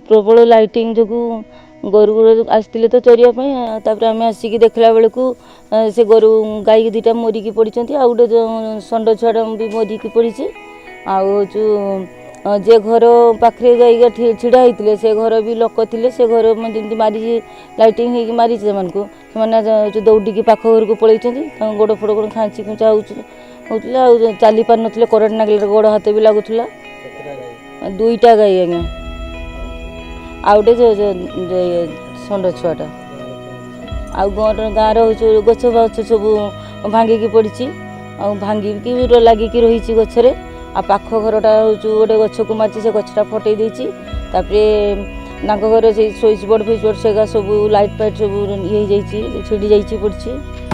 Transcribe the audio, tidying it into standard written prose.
प्रबल लाइटिंग जो गोरु आसते तो चरिया आम आसिक देखला बेलू से गोरु गाई दीटा मरिकी पड़ी आ गोटे षंड छुआ भी मरिकी पड़ी जे घर पाखे गाई छिड़ा होते से घर भी लोक थे से घर जमी मारी लाइटिंग हो मारी से दौड़ी पाख घर को पलैं गोड़ फोड़ कौन खाँची खुचा होता चली पार ना करेन्ट नागिल गोड़ हाथ भी लगुला दुईटा गाई आज्ञा आ गोटे षंड छुआटा गाँव गछ बछ सब भांगिकी पड़ी भांगिकी लगिकी रही गचरे आ पाख घरटा हूँ गोटे गछ को मारी से गछटा फटई घर से स्विच बोर्ड फिच बोर्ड से सब लाइट फाइट सब ये छिड़ी जा पड़ी।